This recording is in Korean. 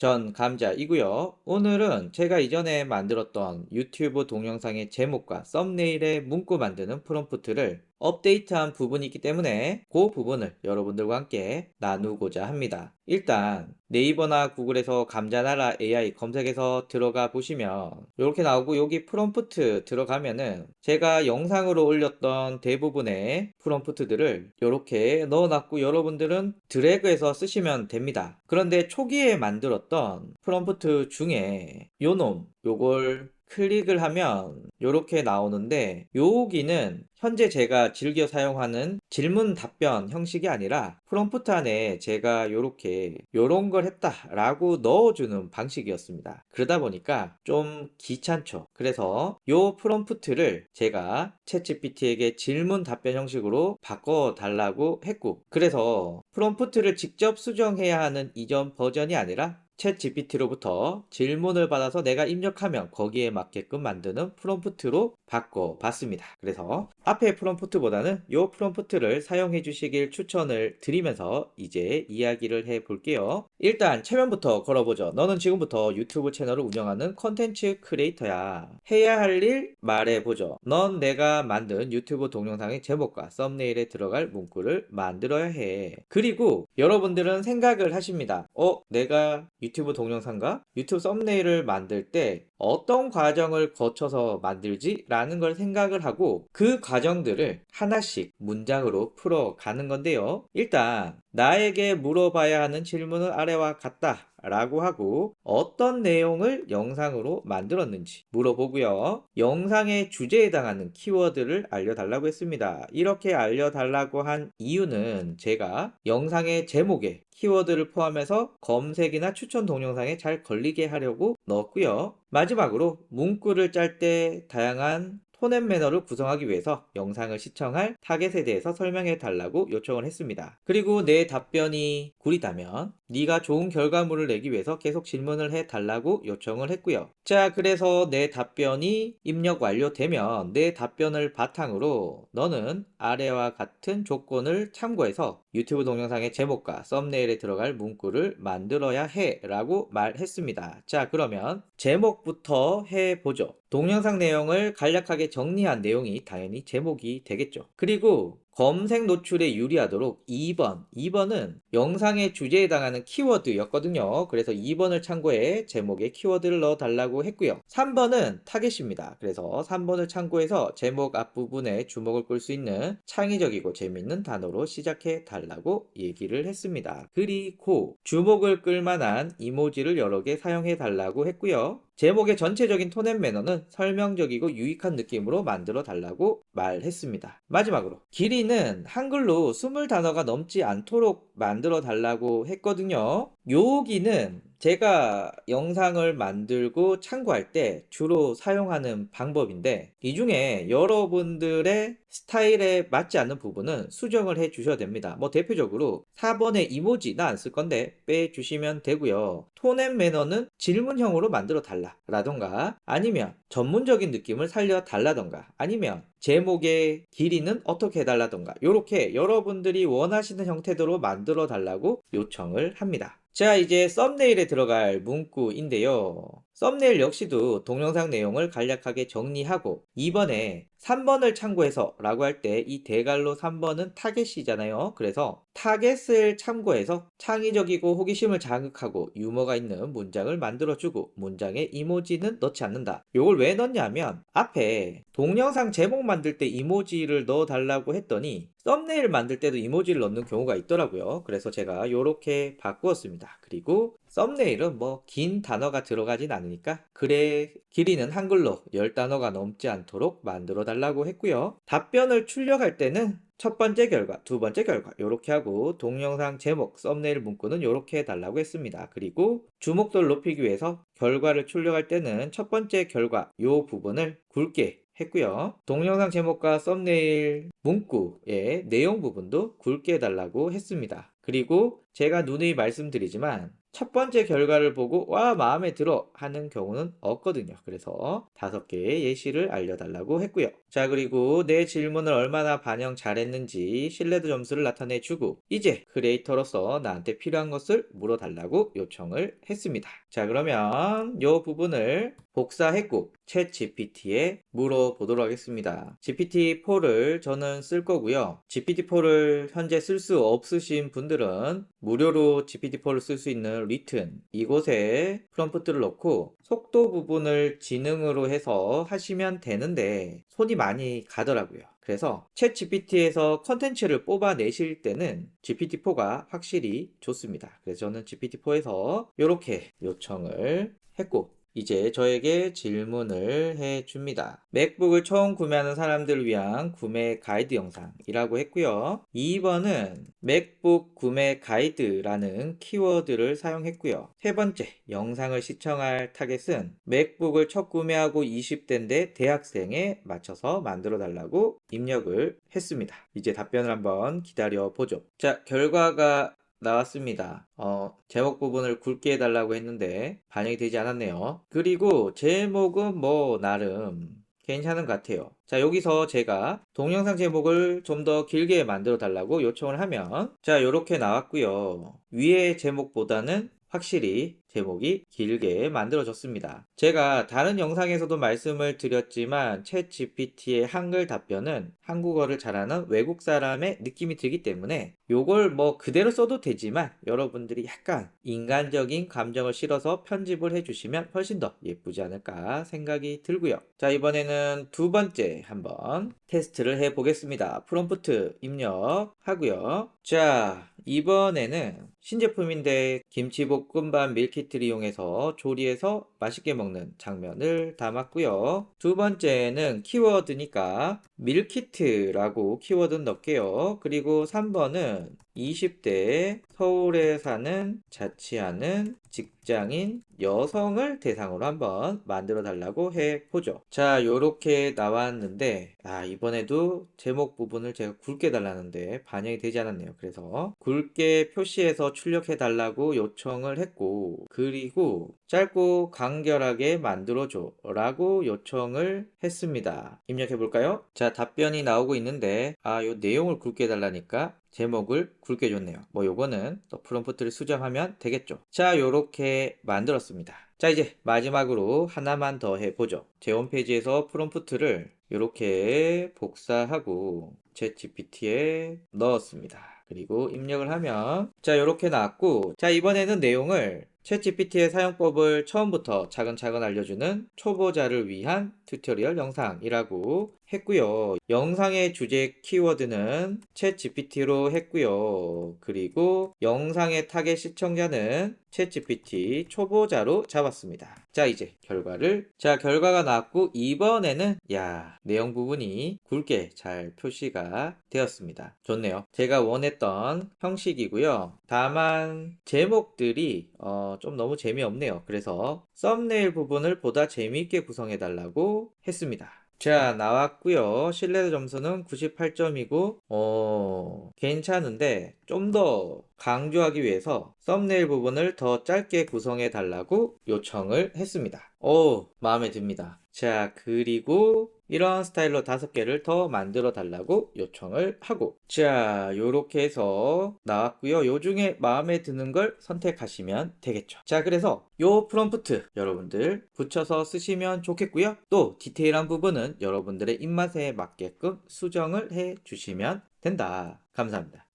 전 감자이고요. 오늘은 제가 이전에 만들었던 유튜브 동영상의 제목과 썸네일의 문구 만드는 프롬프트를 업데이트한 부분이 있기 때문에 그 부분을 여러분들과 함께 나누고자 합니다. 일단 네이버나 구글에서 감자나라 AI 검색해서 들어가 보시면 이렇게 나오고, 여기 프롬프트 들어가면은 제가 영상으로 올렸던 대부분의 프롬프트들을 이렇게 넣어놨고, 여러분들은 드래그해서 쓰시면 됩니다. 그런데 초기에 만들었던 프롬프트 중에 요걸 클릭을 하면 이렇게 나오는데, 여기는 현재 제가 즐겨 사용하는 질문 답변 형식이 아니라 프롬프트 안에 제가 요런 걸 했다 라고 넣어주는 방식이었습니다. 그러다 보니까 좀 귀찮죠. 그래서 요 프롬프트를 제가 챗GPT에게 질문 답변 형식으로 바꿔 달라고 했고, 그래서 프롬프트를 직접 수정해야 하는 이전 버전이 아니라 챗 GPT로부터 질문을 받아서 내가 입력하면 거기에 맞게끔 만드는 프롬프트로 바꿔봤습니다. 그래서 앞에 프롬프트보다는 이 프롬프트를 사용해 주시길 추천을 드리면서 이제 이야기를 해 볼게요. 일단 체면부터 걸어보죠. 너는 지금부터 유튜브 채널을 운영하는 컨텐츠 크리에이터야. 해야 할 일 말해보죠. 넌 내가 만든 유튜브 동영상의 제목과 썸네일에 들어갈 문구를 만들어야 해. 그리고 여러분들은 생각을 하십니다. 내가 유튜브 동영상과 유튜브 썸네일을 만들 때 어떤 과정을 거쳐서 만들지? 라는 걸 생각을 하고, 그 과정들을 하나씩 문장으로 풀어가는 건데요. 일단 나에게 물어봐야 하는 질문은 아래와 같다 라고 하고, 어떤 내용을 영상으로 만들었는지 물어보고요. 영상의 주제에 해당하는 키워드를 알려달라고 했습니다. 이렇게 알려달라고 한 이유는 제가 영상의 제목에 키워드를 포함해서 검색이나 추천 동영상에 잘 걸리게 하려고 넣었고요. 마지막으로 문구를 짤 때 다양한 톤앤 매너를 구성하기 위해서 영상을 시청할 타겟에 대해서 설명해 달라고 요청을 했습니다. 그리고 내 답변이 구리다면 네가 좋은 결과물을 내기 위해서 계속 질문을 해 달라고 요청을 했고요. 자, 그래서 내 답변이 입력 완료되면 내 답변을 바탕으로 너는 아래와 같은 조건을 참고해서 유튜브 동영상의 제목과 썸네일에 들어갈 문구를 만들어야 해 라고 말했습니다. 자, 그러면 제목부터 해보죠. 동영상 내용을 간략하게 정리한 내용이 당연히 제목이 되겠죠. 그리고 검색 노출에 유리하도록 2번은 영상의 주제에 해당하는 키워드였거든요. 그래서 2번을 참고해 제목에 키워드를 넣어 달라고 했고요. 3번은 타겟입니다. 그래서 3번을 참고해서 제목 앞부분에 주목을 끌 수 있는 창의적이고 재밌는 단어로 시작해 달라고 얘기를 했습니다. 그리고 주목을 끌 만한 이모지를 여러 개 사용해 달라고 했고요. 제목의 전체적인 톤앤 매너는 설명적이고 유익한 느낌으로 만들어 달라고 말했습니다. 마지막으로 길이는 한글로 20단어가 넘지 않도록 만들어 달라고 했거든요. 여기는 제가 영상을 만들고 참고할 때 주로 사용하는 방법인데, 이 중에 여러분들의 스타일에 맞지 않는 부분은 수정을 해 주셔야 됩니다. 대표적으로 4번의 이모지 나 안 쓸 건데 빼주시면 되고요. 톤앤 매너는 질문형으로 만들어 달라 라던가, 아니면 전문적인 느낌을 살려 달라던가, 아니면 제목의 길이는 어떻게 해달라던가, 이렇게 여러분들이 원하시는 형태대로 만들어 달라고 요청을 합니다. 자, 이제 썸네일에 들어갈 문구인데요. 썸네일 역시도 동영상 내용을 간략하게 정리하고, 이번에 3번을 참고해서 라고 할 때 이 대괄호 3번은 타겟이잖아요. 그래서 타겟을 참고해서 창의적이고 호기심을 자극하고 유머가 있는 문장을 만들어주고, 문장에 이모지는 넣지 않는다. 이걸 왜 넣냐면, 앞에 동영상 제목 만들 때 이모지를 넣어 달라고 했더니 썸네일 만들 때도 이모지를 넣는 경우가 있더라고요. 그래서 제가 이렇게 바꾸었습니다. 그리고 썸네일은 긴 단어가 들어가진 않으니까 글의 길이는 한글로 10단어가 넘지 않도록 만들어 달라고 했고요. 답변을 출력할 때는 첫 번째 결과, 두 번째 결과 이렇게 하고, 동영상 제목, 썸네일 문구는 이렇게 해달라고 했습니다. 그리고 주목도를 높이기 위해서 결과를 출력할 때는 첫 번째 결과 이 부분을 굵게 했고요. 동영상 제목과 썸네일 문구의 내용 부분도 굵게 해달라고 했습니다. 그리고 제가 누누이 말씀드리지만 첫 번째 결과를 보고 와 마음에 들어 하는 경우는 없거든요. 그래서 5개의 예시를 알려달라고 했고요. 자, 그리고 내 질문을 얼마나 반영 잘했는지 신뢰도 점수를 나타내 주고 이제 크리에이터로서 나한테 필요한 것을 물어달라고 요청을 했습니다. 자, 그러면 이 부분을 복사했고 챗 GPT에 물어보도록 하겠습니다. GPT-4를 저는 쓸 거고요. GPT-4를 현재 쓸 수 없으신 분들은 무료로 GPT-4를 쓸 수 있는 리튼 이곳에 프롬프트를 넣고 속도 부분을 지능으로 해서 하시면 되는데 손이 많이 가더라고요. 그래서 챗 GPT에서 컨텐츠를 뽑아내실 때는 GPT-4가 확실히 좋습니다. 그래서 저는 GPT-4에서 이렇게 요청을 했고 이제 저에게 질문을 해줍니다. 맥북을 처음 구매하는 사람들을 위한 구매 가이드 영상이라고 했고요. 2번은 맥북 구매 가이드라는 키워드를 사용했고요. 세 번째, 영상을 시청할 타겟은 맥북을 첫 구매하고 20대인데 대학생에 맞춰서 만들어 달라고 입력을 했습니다. 이제 답변을 한번 기다려 보죠. 자, 결과가 나왔습니다. 제목 부분을 굵게 해달라고 했는데 반영이 되지 않았네요. 그리고 제목은 뭐 나름 괜찮은 것 같아요. 자, 여기서 제가 동영상 제목을 좀 더 길게 만들어 달라고 요청을 하면 자, 이렇게 나왔고요. 위의 제목보다는 확실히 제목이 길게 만들어졌습니다. 제가 다른 영상에서도 말씀을 드렸지만 챗 GPT의 한글 답변은 한국어를 잘하는 외국 사람의 느낌이 들기 때문에 요걸 뭐 그대로 써도 되지만 여러분들이 약간 인간적인 감정을 실어서 편집을 해주시면 훨씬 더 예쁘지 않을까 생각이 들고요. 자, 이번에는 두 번째 한번 테스트를 해보겠습니다. 프롬프트 입력하고요. 자, 이번에는 신제품인데 김치볶음밥 밀키트를 이용해서 조리해서 맛있게 먹는 장면을 담았고요. 두 번째는 키워드니까 밀키트라고 키워드는 넣을게요. 그리고 3번은 20대 서울에 사는 자취하는 직장인 여성을 대상으로 한번 만들어 달라고 해보죠. 자, 요렇게 나왔는데 이번에도 제목 부분을 제가 굵게 달라는데 반영이 되지 않았네요. 그래서 굵게 표시해서 출력해 달라고 요청을 했고 그리고 짧고 간결하게 만들어줘 라고 요청을 했습니다. 입력해 볼까요? 자, 답변이 나오고 있는데 요 내용을 굵게 달라니까 제목을 굵게 줬네요. 뭐 요거는 또 프롬프트를 수정하면 되겠죠. 자, 요렇게 만들었습니다. 자, 이제 마지막으로 하나만 더 해보죠. 제 홈페이지에서 프롬프트를 이렇게 복사하고 챗 GPT에 넣었습니다. 그리고 입력을 하면 자, 이렇게 나왔고 자, 이번에는 내용을 챗GPT의 사용법을 처음부터 차근차근 알려주는 초보자를 위한 튜토리얼 영상이라고 했고요. 영상의 주제 키워드는 챗GPT로 했고요. 그리고 영상의 타겟 시청자는 챗GPT 초보자로 잡았습니다. 자, 이제 결과가 나왔고 이번에는 내용 부분이 굵게 잘 표시가 되었습니다. 좋네요. 제가 원했던 형식이고요. 다만 제목들이 좀 너무 재미없네요. 그래서 썸네일 부분을 보다 재미있게 구성해 달라고 했습니다. 자, 나왔고요. 신뢰도 점수는 98점이고 괜찮은데 좀 더 강조하기 위해서 썸네일 부분을 더 짧게 구성해 달라고 요청을 했습니다. 마음에 듭니다. 자, 그리고 이런 스타일로 5개를 더 만들어 달라고 요청을 하고 자, 요렇게 해서 나왔고요. 요 중에 마음에 드는 걸 선택하시면 되겠죠. 자, 그래서 요 프롬프트 여러분들 붙여서 쓰시면 좋겠고요. 또 디테일한 부분은 여러분들의 입맛에 맞게끔 수정을 해 주시면 된다. 감사합니다.